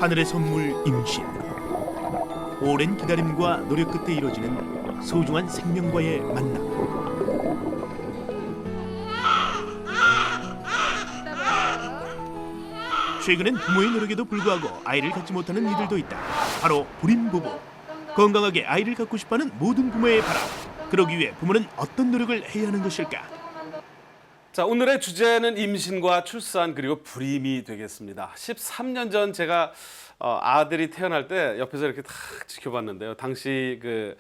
하늘의 선물 임신. 오랜 기다림과 노력 끝에 이루어지는 소중한 생명과의 만남. 최근엔 부모의 노력에도 불구하고 아이를 갖지 못하는 이들도 있다. 바로 불임 부부. 건강하게 아이를 갖고 싶어하는 모든 부모의 바람. 그러기 위해 부모는 어떤 노력을 해야 하는 것일까? 자, 오늘의 주제는 임신과 출산 그리고 불임이 되겠습니다. 13년 전 제가 아들이 태어날 때 옆에서 이렇게 딱 지켜봤는데요. 당시 그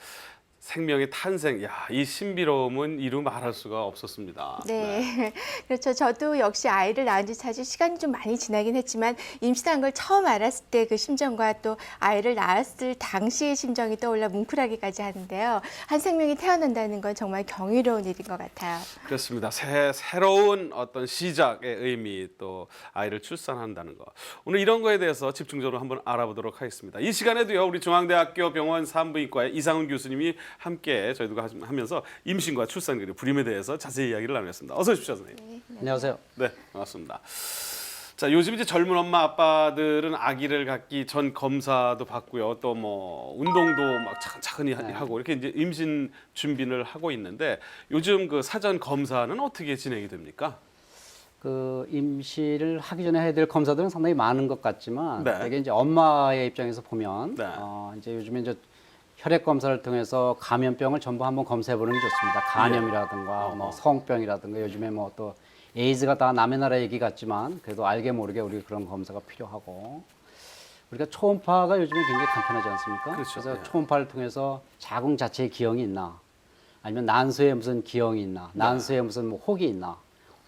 생명의 탄생, 이 신비로움은 이루 말할 수가 없었습니다. 네. 그렇죠. 저도 역시 아이를 낳은 지 사실 시간이 좀 많이 지나긴 했지만 임신한 걸 처음 알았을 때 그 심정과 또 아이를 낳았을 당시의 심정이 떠올라 뭉클하기까지 하는데요. 한 생명이 태어난다는 건 정말 경이로운 일인 것 같아요. 그렇습니다. 새로운 어떤 시작의 의미, 또 아이를 출산한다는 것. 오늘 이런 거에 대해서 집중적으로 한번 알아보도록 하겠습니다. 이 시간에도요, 우리 중앙대학교 병원 산부인과의 이상훈 교수님이 함께 저희들과 하면서 임신과 출산 그리고 불임에 대해서 자세히 이야기를 나누겠습니다. 어서 오십시오, 선생님. 안녕하세요. 네, 반갑습니다. 자, 요즘 이제 젊은 엄마 아빠들은 아기를 갖기 전 검사도 받고요. 또 뭐 운동도 막 차근차근히 하고 이렇게 이제 임신 준비를 하고 있는데 요즘 그 사전 검사는 어떻게 진행이 됩니까? 그 임신을 하기 전에 해야 될 검사들은 상당히 많은 것 같지만 네. 되게 이제 엄마의 입장에서 보면 네. 이제 요즘에 이제 혈액 검사를 통해서 감염병을 전부 한번 검사해 보는 게 좋습니다. 간염이라든가 뭐 성병이라든가 요즘에 뭐 또 에이즈가 다 남의 나라 얘기 같지만 그래도 알게 모르게 우리 그런 검사가 필요하고 우리가 초음파가 요즘에 굉장히 간편하지 않습니까? 그렇죠. 그래서 네. 초음파를 통해서 자궁 자체에 기형이 있나 아니면 난소에 무슨 기형이 있나 난소에 무슨 뭐 혹이 있나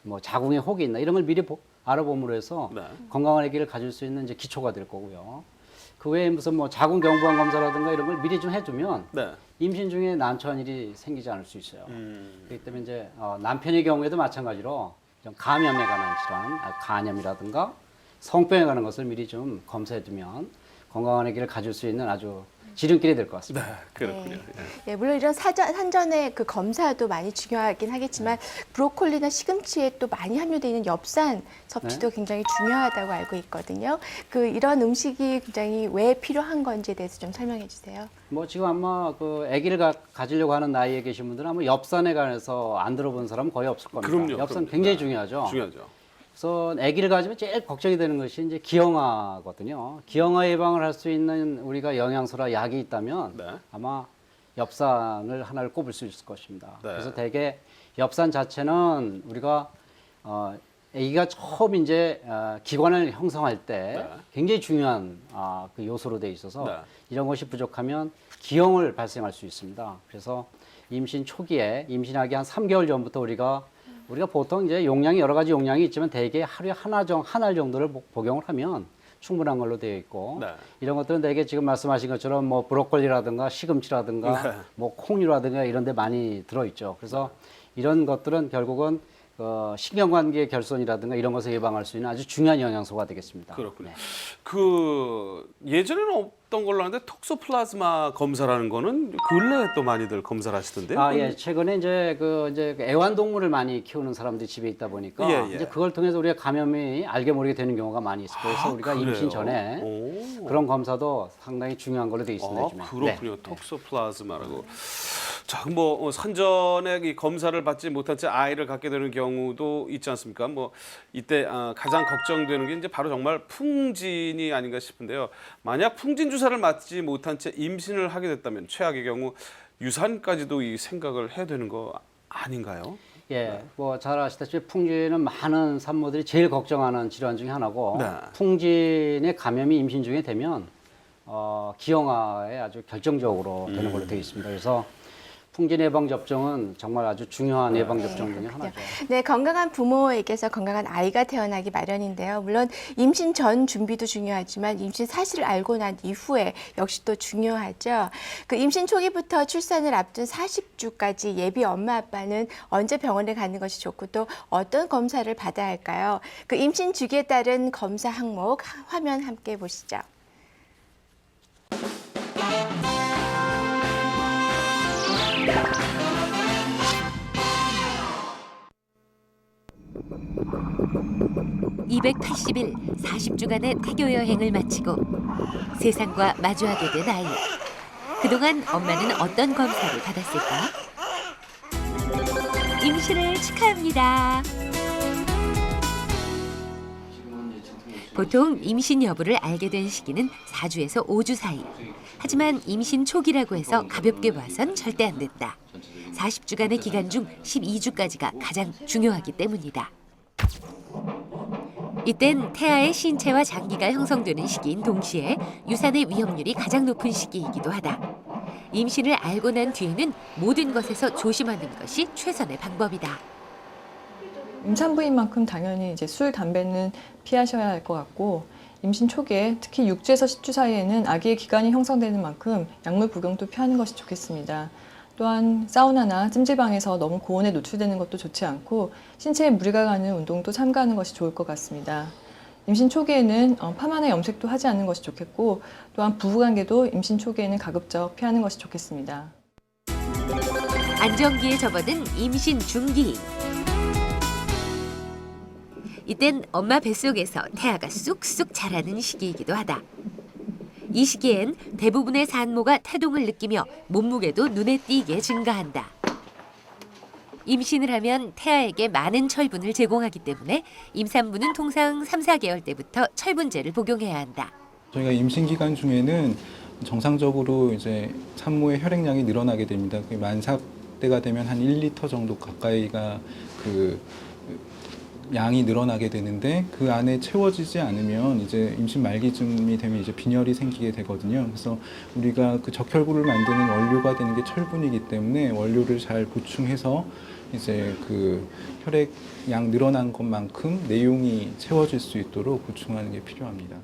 뭐 자궁에 혹이 있나 이런 걸 미리 알아봄으로 해서 네. 건강한 아기를 가질 수 있는 이제 기초가 될 거고요. 그 외에 무슨 뭐 자궁 경부암 검사라든가 이런 걸 미리 좀 해두면 네. 임신 중에 난처한 일이 생기지 않을 수 있어요. 그렇기 때문에 이제 남편의 경우에도 마찬가지로 좀 감염에 관한 질환, 간염이라든가 성병에 관한 것을 미리 좀 검사해두면 건강한 아기를 가질 수 있는 아주 지름길이 될 것 같습니다. 네, 그렇군요. 네, 물론 이런 산전의 그 검사도 많이 중요하긴 하겠지만 브로콜리나 시금치에 또 많이 함유되어 있는 엽산 섭취도 굉장히 중요하다고 알고 있거든요. 그 이런 음식이 굉장히 왜 필요한 건지에 대해서 좀 설명해 주세요. 뭐 지금 아마 그 아기를 가지려고 하는 나이에 계신 분들은 아마 엽산에 관해서 안 들어본 사람은 거의 없을 겁니다. 그럼요, 엽산 그럼요. 굉장히 네. 중요하죠. 중요하죠. 그래서 아기를 가지면 제일 걱정이 되는 것이 이제 기형아거든요. 기형아 예방을 할 수 있는 우리가 영양소나 약이 있다면 네. 아마 엽산을 하나를 꼽을 수 있을 것입니다. 네. 그래서 대개 엽산 자체는 우리가 아기가 처음 이제 기관을 형성할 때 네. 굉장히 중요한 그 요소로 돼 있어서 네. 이런 것이 부족하면 기형을 발생할 수 있습니다. 그래서 임신 초기에 임신하기 한 3개월 전부터 우리가 보통 이제 용량이 여러 가지 용량이 있지만 대개 하루에 한 알 정도를 복용을 하면 충분한 걸로 되어 있고 네. 이런 것들은 대개 지금 말씀하신 것처럼 뭐 브로콜리라든가 시금치라든가 네. 뭐 콩류라든가 이런 데 많이 들어 있죠. 그래서 이런 것들은 결국은 신경관계 결손이라든가 이런 것을 예방할 수 있는 아주 중요한 영양소가 되겠습니다. 그렇군요. 네. 그 예전에는 없던 걸로 아는데 톡소플라즈마 검사라는 거는 근래에 또 많이들 검사를 하시던데요. 예. 최근에 이제 그 애완동물을 많이 키우는 사람들이 집에 있다 보니까 예. 이제 그걸 통해서 우리가 감염이 알게 모르게 되는 경우가 많이 있어요. 그래서 우리가 그래요? 임신 전에 오. 그런 검사도 상당히 중요한 걸로 되어 있습니다. 요즘에. 그렇군요. 네. 톡소플라즈마라고. 자, 뭐 선전에 이 검사를 받지 못한 채 아이를 갖게 되는 경우도 있지 않습니까? 뭐 이때 가장 걱정되는 게 이제 바로 정말 풍진이 아닌가 싶은데요. 만약 풍진 주사를 맞지 못한 채 임신을 하게 됐다면 최악의 경우 유산까지도 이 생각을 해야 되는 거 아닌가요? 예, 뭐 잘 아시다시피 풍진은 많은 산모들이 제일 걱정하는 질환 중에 하나고 네. 풍진의 감염이 임신 중에 되면 기형아에 아주 결정적으로 되는 걸로 되어 있습니다. 그래서 풍진 예방 접종은 정말 아주 중요한 예방 접종 중에 하나죠. 네, 건강한 부모에게서 건강한 아이가 태어나기 마련인데요. 물론 임신 전 준비도 중요하지만 임신 사실을 알고 난 이후에 역시 또 중요하죠. 그 임신 초기부터 출산을 앞둔 40주까지 예비 엄마 아빠는 언제 병원에 가는 것이 좋고 또 어떤 검사를 받아야 할까요? 그 임신 주기에 따른 검사 항목 화면 함께 보시죠. (280일) (40주간의 태교 여행을 마치고 세상과 마주하게 된 아이. 그동안 엄마는 어떤 검사를 받았을까? 임신을 축하합니다. 보통 임신 여부를 알게 된 시기는 4주에서 5주 사이. 하지만 임신 초기라고 해서 가볍게 봐선 절대 안 된다. 40주간의 기간 중 12주까지가 가장 중요하기 때문이다. 이땐 태아의 신체와 장기가 형성되는 시기인 동시에 유산의 위험률이 가장 높은 시기이기도 하다. 임신을 알고 난 뒤에는 모든 것에서 조심하는 것이 최선의 방법이다. 임산부인 만큼 당연히 이제 술, 담배는 피하셔야 할 것 같고, 임신 초기에 특히 6주에서 10주 사이에는 아기의 기관이 형성되는 만큼 약물 복용도 피하는 것이 좋겠습니다. 또한 사우나나 찜질방에서 너무 고온에 노출되는 것도 좋지 않고 신체에 무리가 가는 운동도 삼가하는 것이 좋을 것 같습니다. 임신 초기에는 파마나 염색도 하지 않는 것이 좋겠고, 또한 부부관계도 임신 초기에는 가급적 피하는 것이 좋겠습니다. 안정기에 접어든 임신 중기. 이땐 엄마 뱃속에서 태아가 쑥쑥 자라는 시기이기도 하다. 이 시기엔 대부분의 산모가 태동을 느끼며 몸무게도 눈에 띄게 증가한다. 임신을 하면 태아에게 많은 철분을 제공하기 때문에 임산부는 통상 3, 4개월 때부터 철분제를 복용해야 한다. 저희가 임신 기간 중에는 정상적으로 이제 산모의 혈액량이 늘어나게 됩니다. 만삭때가 되면 한 1리터 정도 가까이가 양이 늘어나게 되는데, 그 안에 채워지지 않으면 이제 임신 말기쯤이 되면 이제 빈혈이 생기게 되거든요. 그래서 우리가 그 적혈구를 만드는 원료가 되는 게 철분이기 때문에 원료를 잘 보충해서 이제 그 혈액량 늘어난 것만큼 내용이 채워질 수 있도록 보충하는 게 필요합니다.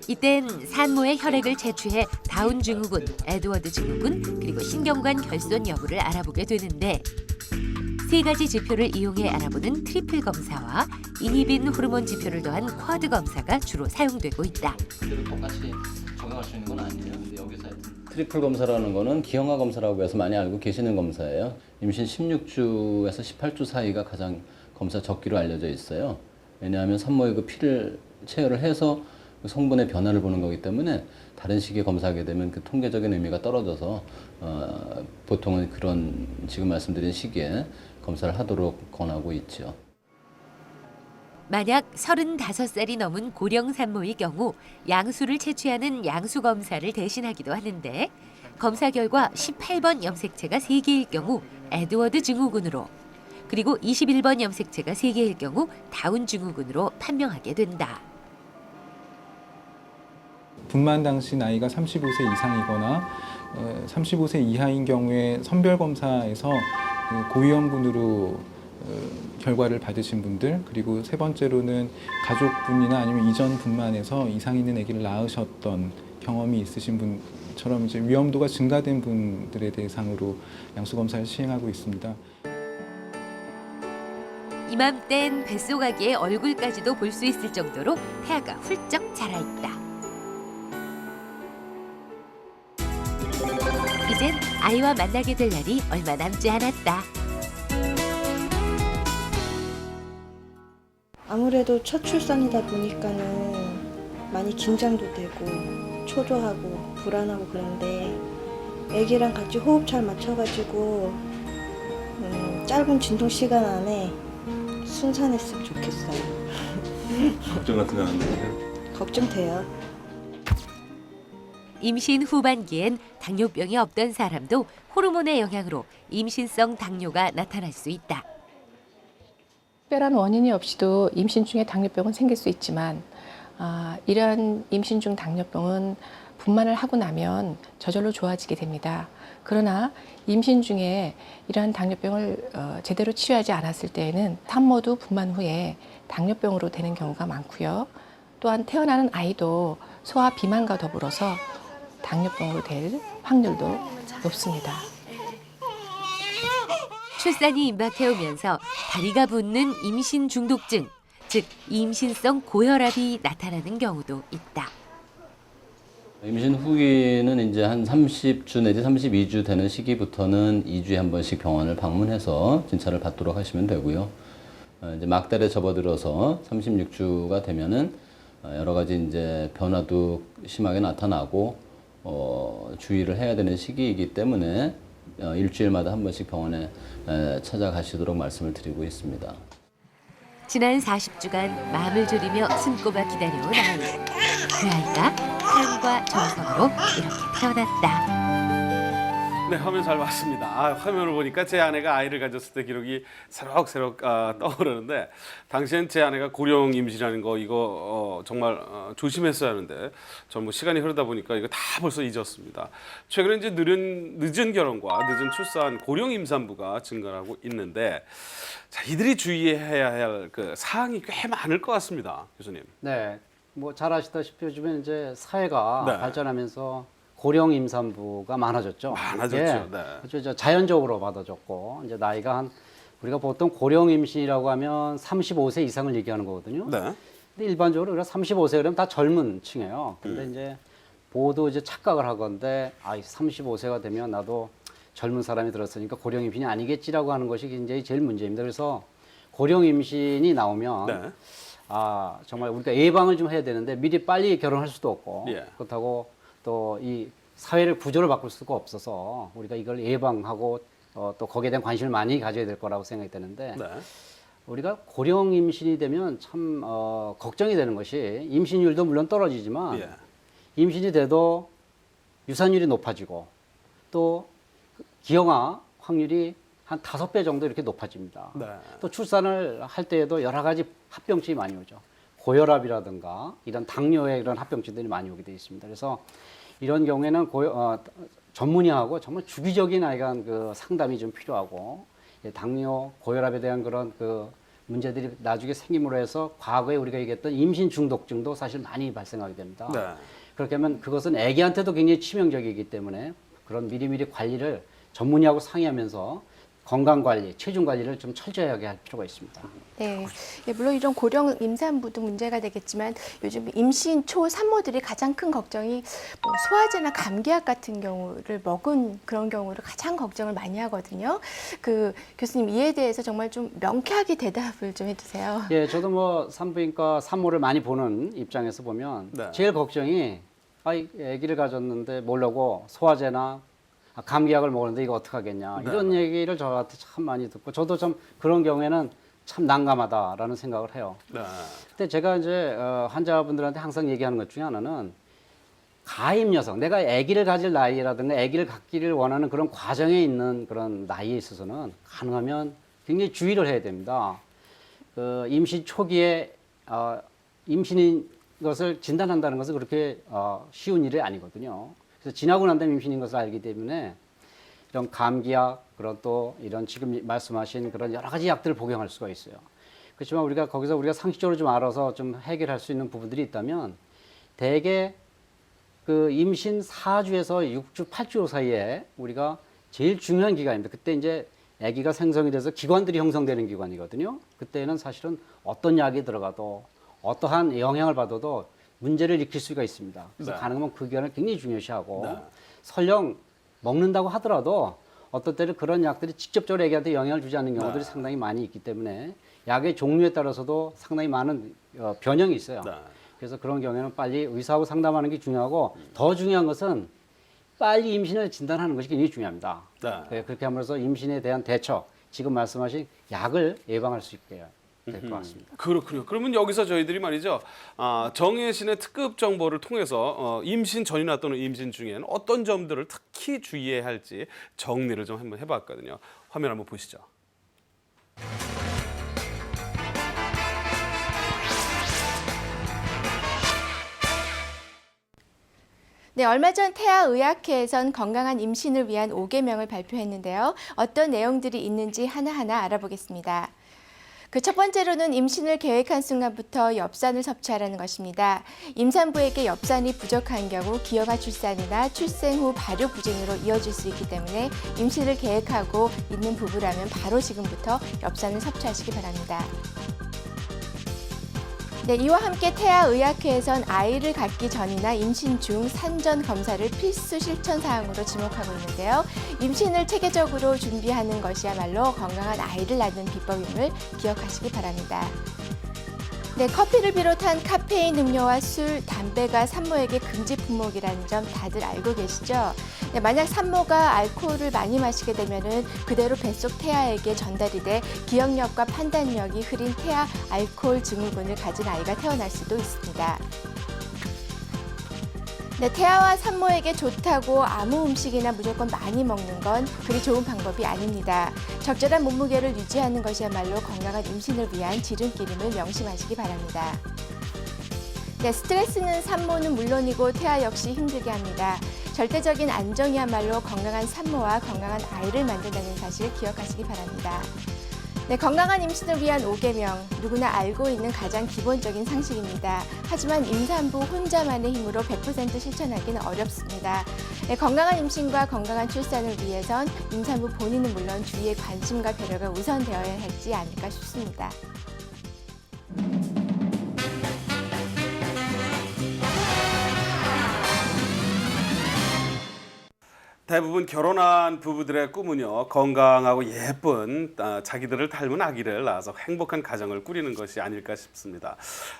이땐 산모의 혈액을 채취해 다운 증후군, 에드워드 증후군, 그리고 신경관 결손 여부를 알아보게 되는데, 3가지 지표를 이용해 알아보는 트리플 검사와 이니빈 호르몬 지표를 더한 쿼드 검사가 주로 사용되고 있다. 똑같이 적용할 수 있는 건 아니에요. 근데 여기서 하여튼 트리플 검사라는 거는 기형아 검사라고 해서 많이 알고 계시는 검사예요. 임신 16주에서 18주 사이가 가장 검사 적기로 알려져 있어요. 왜냐하면 산모의 그 피를 체열을 해서 그 성분의 변화를 보는 거기 때문에 다른 시기에 검사하게 되면 그 통계적인 의미가 떨어져서 보통은 그런 지금 말씀드린 시기에 검사를 하도록 권하고 있죠. 만약 35살이 넘은 고령 산모의 경우 양수를 채취하는 양수 검사를 대신하기도 하는데, 검사 결과 18번 염색체가 3개일 경우 에드워드 증후군으로, 그리고 21번 염색체가 3개일 경우 다운 증후군으로 판명하게 된다. 분만 당시 나이가 35세 이상이거나 35세 이하인 경우에 선별검사에서 고위험군으로 결과를 받으신 분들, 그리고 3번째로는 가족분이나 아니면 이전 분만에서 이상 있는 아기를 낳으셨던 경험이 있으신 분처럼 이제 위험도가 증가된 분들의 대상으로 양수검사를 시행하고 있습니다. 이맘땐 뱃속 아기의 얼굴까지도 볼 수 있을 정도로 태아가 훌쩍 자라있다. 이젠 아이와 만나게 될 날이 얼마 남지 않았다. 아무래도 첫 출산이다 보니까는 많이 긴장도 되고 초조하고 불안하고 그런데 아기랑 같이 호흡 잘 맞춰가지고 짧은 진통 시간 안에 순산했으면 좋겠어요. 걱정 같은 거 안 되세요? 걱정돼요. 임신 후반기엔 당뇨병이 없던 사람도 호르몬의 영향으로 임신성 당뇨가 나타날 수 있다. 특별한 원인이 없이도 임신 중에 당뇨병은 생길 수 있지만, 이러한 임신 중 당뇨병은 분만을 하고 나면 저절로 좋아지게 됩니다. 그러나 임신 중에 이러한 당뇨병을 제대로 치유하지 않았을 때에는 산모도 분만 후에 당뇨병으로 되는 경우가 많고요. 또한 태어나는 아이도 소아 비만과 더불어서 당뇨병으로 될 확률도 높습니다. 출산이 임박해오면서 다리가 붓는 임신 중독증, 즉 임신성 고혈압이 나타나는 경우도 있다. 임신 후기는 이제 한 30주 내지 32주 되는 시기부터는 2주에 한 번씩 병원을 방문해서 진찰을 받도록 하시면 되고요. 이제 막달에 접어들어서 36주가 되면은 여러 가지 이제 변화도 심하게 나타나고 주의를 해야 되는 시기이기 때문에 일주일마다 한 번씩 병원에 찾아가시도록 말씀을 드리고 있습니다. 지난 40주간 마음을 졸이며 숨고가 기다려온 아이. 그 아이가 사랑과 정성으로 이렇게 태어났다. 네, 화면 잘 봤습니다. 화면을 보니까 제 아내가 아이를 가졌을 때 기록이 새록새록 떠오르는데 당시엔 제 아내가 고령 임신하는 거 이거 정말 조심했어야 하는데 전 뭐 시간이 흐르다 보니까 이거 다 벌써 잊었습니다. 최근에 이제 늦은 결혼과 늦은 출산 고령 임산부가 증가하고 있는데 자, 이들이 주의해야 할 그 사항이 꽤 많을 것 같습니다, 교수님. 네, 뭐 잘 아시다시피 요즘에 이제 사회가 네. 발전하면서 고령 임산부가 많아졌죠. 많아졌죠. 예, 네. 아주 자연적으로 받아졌고 이제 나이가 한 우리가 보통 고령 임신이라고 하면 35세 이상을 얘기하는 거거든요. 네. 근데 일반적으로 우리가 35세 그러면 다 젊은 층이에요. 근데 이제 모두 이제 착각을 하건데 35세가 되면 나도 젊은 사람이 들었으니까 고령 임신이 아니겠지라고 하는 것이 굉장히 제일 문제입니다. 그래서 고령 임신이 나오면 네. 정말 우리가 예방을 좀 해야 되는데 미리 빨리 결혼할 수도 없고 예. 그렇다고 또 이 사회를 구조를 바꿀 수가 없어서 우리가 이걸 예방하고 또 거기에 대한 관심을 많이 가져야 될 거라고 생각이 되는데 네. 우리가 고령 임신이 되면 참 걱정이 되는 것이 임신율도 물론 떨어지지만 예. 임신이 돼도 유산율이 높아지고 또 기형아 확률이 한 5배 정도 이렇게 높아집니다. 네. 또 출산을 할 때에도 여러 가지 합병증이 많이 오죠. 고혈압이라든가 이런 당뇨의 이런 합병증들이 많이 오게 되어 있습니다. 그래서 이런 경우에는 전문의하고 정말 주기적인 그 상담이 좀 필요하고 당뇨, 고혈압에 대한 그런 그 문제들이 나중에 생김으로 해서 과거에 우리가 얘기했던 임신 중독증도 사실 많이 발생하게 됩니다. 네. 그렇게 하면 그것은 아기한테도 굉장히 치명적이기 때문에 그런 미리미리 관리를 전문의하고 상의하면서 건강 관리, 체중 관리를 좀 철저하게 할 필요가 있습니다. 네, 물론 이런 고령 임산부도 문제가 되겠지만 요즘 임신 초 산모들이 가장 큰 걱정이 뭐 소화제나 감기약 같은 경우를 먹은 그런 경우를 가장 걱정을 많이 하거든요. 그 교수님 이에 대해서 정말 좀 명쾌하게 대답을 좀 해주세요. 예, 저도 뭐 산부인과 산모를 많이 보는 입장에서 보면 네. 제일 걱정이 아기를 가졌는데 모르고 소화제나 감기약을 먹었는데 이거 어떡하겠냐 이런 얘기를 저한테 참 많이 듣고 저도 좀 그런 경우에는 참 난감하다라는 생각을 해요. 네. 근데 제가 이제 환자분들한테 항상 얘기하는 것 중에 하나는 가임 여성, 내가 아기를 가질 나이라든가 아기를 갖기를 원하는 그런 과정에 있는 그런 나이에 있어서는 가능하면 굉장히 주의를 해야 됩니다. 그 임신 초기에 임신인 것을 진단한다는 것은 그렇게 쉬운 일이 아니거든요. 그래서 지나고 난 다음에 임신인 것을 알기 때문에 이런 감기약, 그런 또 이런 지금 말씀하신 그런 여러 가지 약들을 복용할 수가 있어요. 그렇지만 우리가 거기서 우리가 상식적으로 좀 알아서 좀 해결할 수 있는 부분들이 있다면 대개 그 임신 4주에서 6주, 8주 사이에 우리가 제일 중요한 기간입니다. 그때 이제 아기가 생성이 돼서 기관들이 형성되는 기관이거든요. 그때는 사실은 어떤 약이 들어가도 어떠한 영향을 받아도 문제를 일으킬 수가 있습니다. 그래서 네. 가능하면 그 기간을 굉장히 중요시하고 네. 설령 먹는다고 하더라도 어떤 때는 그런 약들이 직접적으로 애기한테 영향을 주지 않는 경우들이 네. 상당히 많이 있기 때문에 약의 종류에 따라서도 상당히 많은 변형이 있어요. 네. 그래서 그런 경우에는 빨리 의사하고 상담하는 게 중요하고 더 중요한 것은 빨리 임신을 진단하는 것이 굉장히 중요합니다. 네. 그렇게 함으로써 임신에 대한 대처, 지금 말씀하신 약을 예방할 수 있게 될 것 같습니다. 그렇군요. 그러면 여기서 저희들이 말이죠. 정혜신의 특급 정보를 통해서 임신 전이나 또는 임신 중에는 어떤 점들을 특히 주의해야 할지 정리를 좀 한번 해봤거든요. 화면 한번 보시죠. 네, 얼마 전 태아의학회에선 건강한 임신을 위한 5계명을 발표했는데요. 어떤 내용들이 있는지 하나하나 알아보겠습니다. 그 첫 번째로는 임신을 계획한 순간부터 엽산을 섭취하라는 것입니다. 임산부에게 엽산이 부족한 경우 기형아 출산이나 출생 후 발육 부진으로 이어질 수 있기 때문에 임신을 계획하고 있는 부부라면 바로 지금부터 엽산을 섭취하시기 바랍니다. 네, 이와 함께 태아의학회에선 아이를 갖기 전이나 임신 중 산전 검사를 필수 실천 사항으로 지목하고 있는데요. 임신을 체계적으로 준비하는 것이야말로 건강한 아이를 낳는 비법임을 기억하시기 바랍니다. 네, 커피를 비롯한 카페인 음료와 술, 담배가 산모에게 금지 품목이라는 점 다들 알고 계시죠? 네, 만약 산모가 알코올을 많이 마시게 되면은 그대로 뱃속 태아에게 전달이 돼 기억력과 판단력이 흐린 태아 알코올 증후군을 가진 아이가 태어날 수도 있습니다. 네, 태아와 산모에게 좋다고 아무 음식이나 무조건 많이 먹는 건 그리 좋은 방법이 아닙니다. 적절한 몸무게를 유지하는 것이야말로 건강한 임신을 위한 지름길임을 명심하시기 바랍니다. 네, 스트레스는 산모는 물론이고 태아 역시 힘들게 합니다. 절대적인 안정이야말로 건강한 산모와 건강한 아이를 만든다는 사실 기억하시기 바랍니다. 네, 건강한 임신을 위한 5계명, 누구나 알고 있는 가장 기본적인 상식입니다. 하지만 임산부 혼자만의 힘으로 100% 실천하기는 어렵습니다. 네, 건강한 임신과 건강한 출산을 위해선 임산부 본인은 물론 주위의 관심과 배려가 우선되어야 하지 않을까 싶습니다. 대부분 결혼한 부부들의 꿈은요, 건강하고 예쁜 자기들을 닮은 아기를 낳아서 행복한 가정을 꾸리는 것이 아닐까 싶습니다.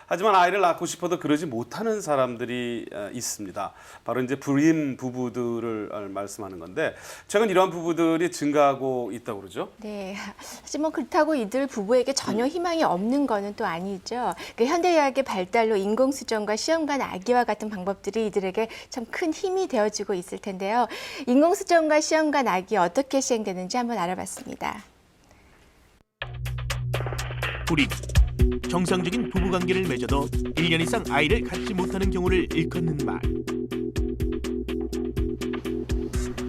하지만 아이를 낳고 싶어도 그러지 못하는 사람들이 있습니다. 바로 이제 불임 부부들을 말씀하는 건데, 최근 이러한 부부들이 증가하고 있다고 그러죠? 네, 하지만 그렇다고 이들 부부에게 전혀 희망이 없는 거는 또 아니죠. 그 현대의학의 발달로 인공수정과 시험관 아기와 같은 방법들이 이들에게 참 큰 힘이 되어주고 있을 텐데요. 인공수정과 시험관 아기 어떻게 시행되는지 한번 알아봤습니다. 불임. 정상적인 부부관계를 맺어도 1년 이상 아이를 갖지 못하는 경우를 일컫는 말.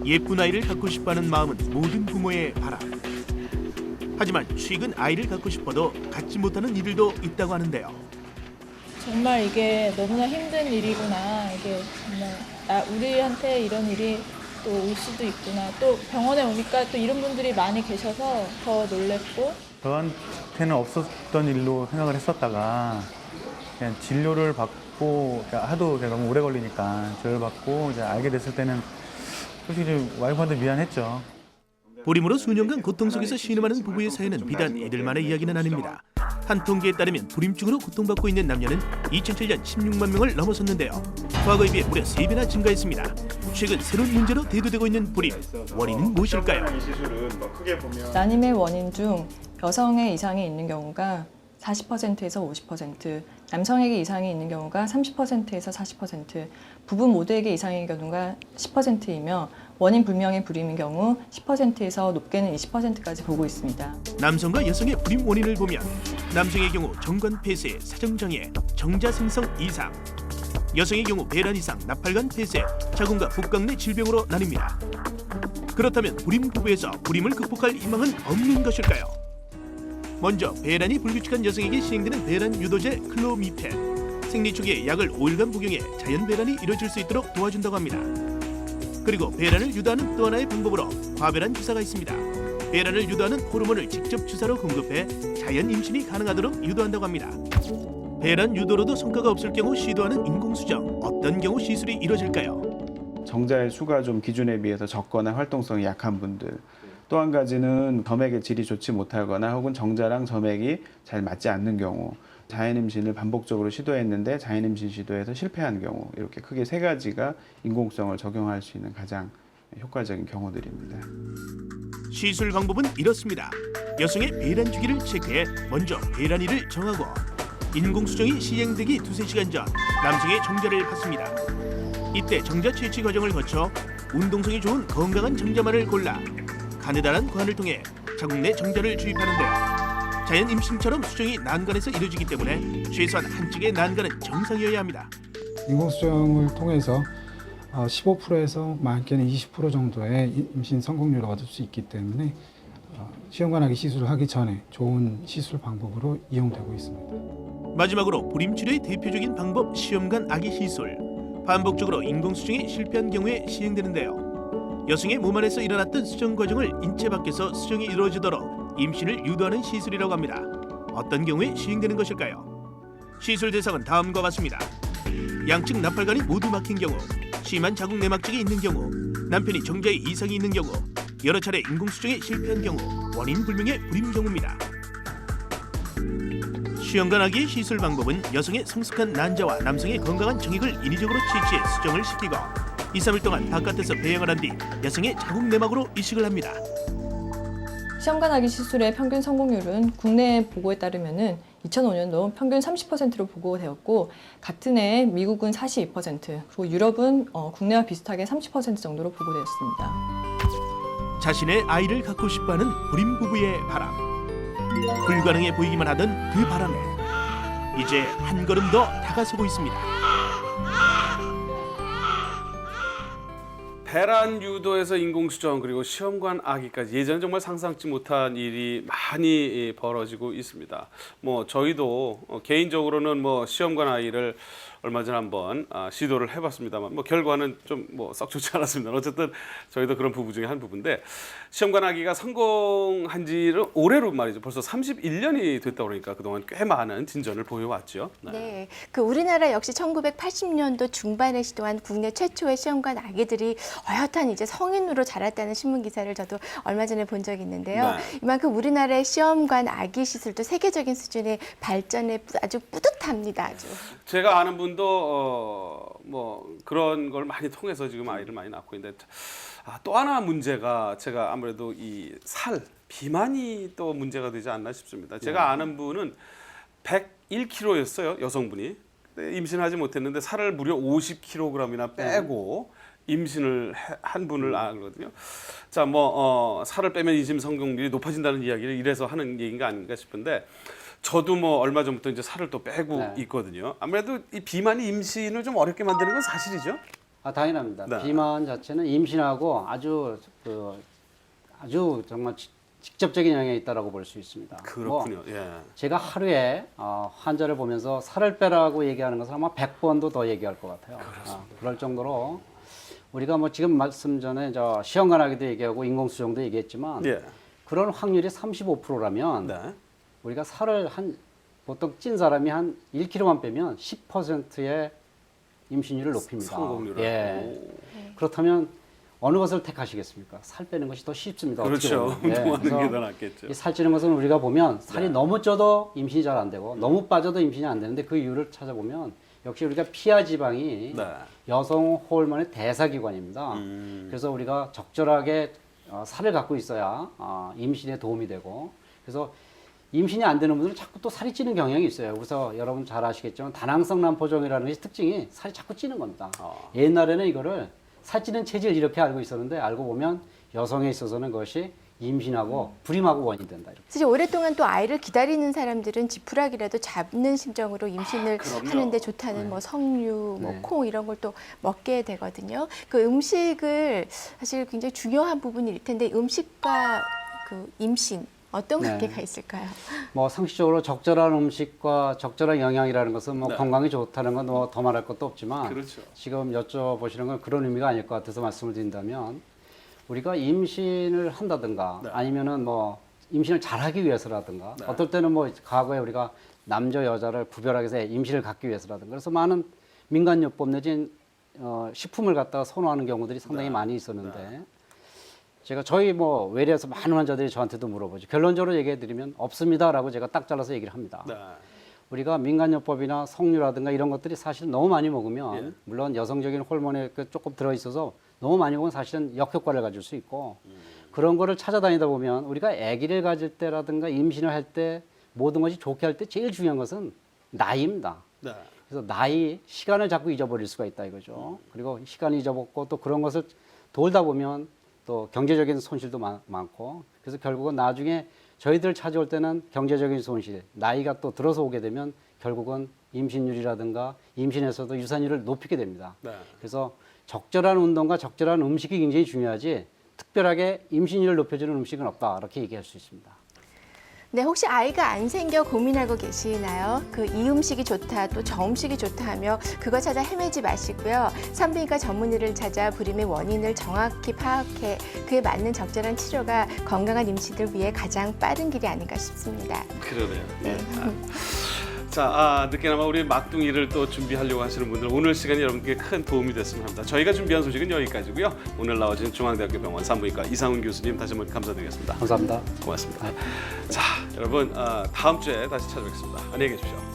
예쁜 아이를 갖고 싶어하는 마음은 모든 부모의 바람. 하지만 최근 아이를 갖고 싶어도 갖지 못하는 이들도 있다고 하는데요. 정말 이게 너무나 힘든 일이구나. 이게 정말 우리한테 이런 일이 또 올 수도 있구나. 또 병원에 오니까 또 이런 분들이 많이 계셔서 더 놀랬고. 저한테는 없었던 일로 생각을 했었다가 그냥 진료를 받고 하도 너무 오래 걸리니까 진료를 받고 이제 알게 됐을 때는 솔직히 좀 와이프한테 미안했죠. 불임으로 수년간 고통 속에서 신음하는 부부의 사연은 비단 이들만의 이야기는 아닙니다. 한 통계에 따르면 불임증으로 고통받고 있는 남녀는 2007년 16만 명을 넘어섰는데요. 과거에 비해 무려 3배나 증가했습니다. 최근 새로운 문제로 대두되고 있는 불임. 원인은 무엇일까요? 난임의 원인 중 여성의 이상이 있는 경우가 40%에서 50%, 남성에게 이상이 있는 경우가 30%에서 40%, 부부 모두에게 이상의 경우가 10%이며 원인 불명의 불임인 경우 10%에서 높게는 20%까지 보고 있습니다. 남성과 여성의 불임 원인을 보면 남성의 경우 정관 폐쇄, 사정장애, 정자 생성 이상, 여성의 경우 배란 이상, 나팔관 폐쇄, 자궁과 복강 내 질병으로 나뉩니다. 그렇다면 불임 부부에서 불임을 극복할 희망은 없는 것일까요? 먼저 배란이 불규칙한 여성에게 시행되는 배란 유도제 클로미펜, 생리 초기에 약을 5일간 복용해 자연 배란이 이루어질 수 있도록 도와준다고 합니다. 그리고 배란을 유도하는 또 하나의 방법으로 과배란 주사가 있습니다. 배란을 유도하는 호르몬을 직접 주사로 공급해 자연 임신이 가능하도록 유도한다고 합니다. 배란 유도로도 성과가 없을 경우 시도하는 인공수정, 어떤 경우 시술이 이루어질까요? 정자의 수가 좀 기준에 비해서 적거나 활동성이 약한 분들, 또 한 가지는 점액의 질이 좋지 못하거나 혹은 정자랑 점액이 잘 맞지 않는 경우, 자연임신을 반복적으로 시도했는데 자연임신 시도에서 실패한 경우, 이렇게 크게 3가지가 인공수정을 적용할 수 있는 가장 효과적인 경우들입니다. 시술 방법은 이렇습니다. 여성의 배란 주기를 체크해 먼저 배란일을 정하고 인공수정이 시행되기 2-3시간 전 남성의 정자를 받습니다. 이때 정자 채취 과정을 거쳐 운동성이 좋은 건강한 정자만을 골라 가느다란 관을 통해 자궁 내 정자를 주입하는데요. 자연 임신처럼 수정이 난간에서 이루어지기 때문에 최소한 한쪽의 난간은 정상이어야 합니다. 인공수정을 통해서 15%에서 많게는 20% 정도의 임신 성공률을 얻을 수 있기 때문에 시험관아기 시술을 하기 전에 좋은 시술 방법으로 이용되고 있습니다. 마지막으로 불임 치료의 대표적인 방법 시험관 아기 시술. 반복적으로 인공수정이 실패한 경우에 시행되는데요. 여성의 몸 안에서 일어났던 수정 과정을 인체 밖에서 수정이 이루어지도록 임신을 유도하는 시술이라고 합니다. 어떤 경우에 시행되는 것일까요? 시술 대상은 다음과 같습니다. 양측 나팔관이 모두 막힌 경우, 심한 자궁 내막증이 있는 경우, 남편이 정자에 이상이 있는 경우, 여러 차례 인공수정에 실패한 경우, 원인 불명의 불임 경우입니다. 시험관 아기의 시술 방법은 여성의 성숙한 난자와 남성의 건강한 정액을 인위적으로 채취해 수정을 시키고 2-3일 동안 바깥에서 배양을 한 뒤 여성의 자궁 내막으로 이식을 합니다. 시험관 아기 시술의 평균 성공률은 국내 보고에 따르면은 2005년도 평균 30%로 보고되었고 같은 해 미국은 42%, 그리고 유럽은 국내와 비슷하게 30% 정도로 보고되었습니다. 자신의 아이를 갖고 싶어하는 불임 부부의 바람. 불가능해 보이기만 하던 그 바람에 이제 한 걸음 더 다가서고 있습니다. 배란 유도에서 인공수정 그리고 시험관 아기까지 예전에 정말 상상치 못한 일이 많이 벌어지고 있습니다. 뭐 저희도 개인적으로는 뭐 시험관 아이를 얼마 전에 한번 시도를 해봤습니다만 뭐 결과는 좀 뭐 썩 좋지 않았습니다. 어쨌든 저희도 그런 부부 중에 한 부부인데 시험관 아기가 성공한 지를 올해로 말이죠. 벌써 31년이 됐다 그러니까 그동안 꽤 많은 진전을 보여왔죠. 네, 그 우리나라 역시 1980년도 중반에 시도한 국내 최초의 시험관 아기들이 어엿한 이제 성인으로 자랐다는 신문 기사를 저도 얼마 전에 본 적이 있는데요. 네. 이만큼 우리나라의 시험관 아기 시술도 세계적인 수준의 발전에 아주 뿌듯합니다. 아주. 제가 아는 분도 뭐 그런 걸 많이 통해서 지금 아이를 많이 낳고 있는데 또 하나 문제가 제가 아무래도 이 살, 비만이 또 문제가 되지 않나 싶습니다. 제가 아는 분은 101kg였어요, 여성분이. 근데 임신하지 못했는데 살을 무려 50kg이나 빼고 임신을 한 분을 알거든요. 자, 뭐 살을 빼면 임신 성공률이 높아진다는 이야기를 이래서 하는 얘기가 아닌가 싶은데 저도 뭐 얼마 전부터 이제 살을 또 빼고 있거든요. 아무래도 이 비만이 임신을 좀 어렵게 만드는 건 사실이죠? 당연합니다. 네. 비만 자체는 임신하고 아주 정말 직접적인 영향이 있다라고 볼 수 있습니다. 그렇군요. 예. 제가 하루에 환자를 보면서 살을 빼라고 얘기하는 것을 아마 100번도 더 얘기할 것 같아요. 그럴 정도로 우리가 뭐 지금 말씀 전에 시험관 아기도 얘기하고 인공수정도 얘기했지만 그런 확률이 35%라면 우리가 살을 보통 찐 사람이 한 1kg만 빼면 10%의 임신율을 높입니다. 성공률을. 예. 그렇다면 어느 것을 택하시겠습니까? 살 빼는 것이 더 쉽습니다. 그렇죠. 운동하는 게 더 낫겠죠. 이 살찌는 것은 우리가 보면 살이 너무 쪄도 임신이 잘 안 되고 너무 빠져도 임신이 안 되는데 그 이유를 찾아보면 역시 우리가 피하 지방이 여성 호르몬의 대사기관입니다. 그래서 우리가 적절하게 살을 갖고 있어야 임신에 도움이 되고 그래서 임신이 안 되는 분들은 자꾸 또 살이 찌는 경향이 있어요. 그래서 여러분 잘 아시겠지만 다낭성 난포종이라는 것이 특징이 살이 자꾸 찌는 겁니다. 옛날에는 이거를 살찌는 체질 이렇게 알고 있었는데 알고 보면 여성에 있어서는 그것이 임신하고 불임하고 원인이 된다. 이렇게. 사실 오랫동안 또 아이를 기다리는 사람들은 지푸라기라도 잡는 심정으로 임신을 하는데 좋다는 뭐 석류, 뭐 콩 이런 걸 또 먹게 되거든요. 그 음식을 사실 굉장히 중요한 부분일 텐데 음식과 그 임신 어떤 관계가 있을까요? 뭐 상식적으로 적절한 음식과 적절한 영양이라는 것은 뭐 건강에 좋다는 건 뭐 더 말할 것도 없지만 지금 여쭤보시는 건 그런 의미가 아닐 것 같아서 말씀을 드린다면 우리가 임신을 한다든가 아니면은 뭐 임신을 잘하기 위해서라든가 어떨 때는 뭐 과거에 우리가 남자 여자를 구별하기 위해서 임신을 갖기 위해서라든가 그래서 많은 민간요법 내지 식품을 갖다가 선호하는 경우들이 상당히 많이 있었는데 제가 저희 뭐 외래에서 많은 환자들이 저한테도 물어보죠. 결론적으로 얘기해 드리면 없습니다라고 제가 딱 잘라서 얘기를 합니다. 우리가 민간요법이나 석류라든가 이런 것들이 사실 너무 많이 먹으면 물론 여성적인 호르몬에 조금 들어 있어서 너무 많이 먹으면 사실은 역효과를 가질 수 있고 그런 거를 찾아다니다 보면 우리가 아기를 가질 때라든가 임신을 할 때 모든 것이 좋게 할 때 제일 중요한 것은 나이입니다. 그래서 나이, 시간을 자꾸 잊어버릴 수가 있다 이거죠. 그리고 시간을 잊어먹고 또 그런 것을 돌다 보면 또 경제적인 손실도 많고 그래서 결국은 나중에 저희들 찾아올 때는 경제적인 손실, 나이가 또 들어서 오게 되면 결국은 임신율이라든가 임신에서도 유산율을 높이게 됩니다. 그래서 적절한 운동과 적절한 음식이 굉장히 중요하지 특별하게 임신율을 높여주는 음식은 없다 이렇게 얘기할 수 있습니다. 네, 혹시 아이가 안 생겨 고민하고 계시나요? 그 이 음식이 좋다, 또 저 음식이 좋다 하며 그거 찾아 헤매지 마시고요. 산부인과 전문의를 찾아 불임의 원인을 정확히 파악해 그에 맞는 적절한 치료가 건강한 임신을 위해 가장 빠른 길이 아닌가 싶습니다. 그러네요. 자, 늦게나마 우리 막둥이를 또 준비하려고 하시는 분들 오늘 시간이 여러분께 큰 도움이 됐으면 합니다. 저희가 준비한 소식은 여기까지고요. 오늘 나와주신 중앙대학교 병원 산부인과 이상훈 교수님 다시 한번 감사드리겠습니다. 감사합니다. 고맙습니다. 자, 여러분 다음 주에 다시 찾아뵙겠습니다. 안녕히 계십시오.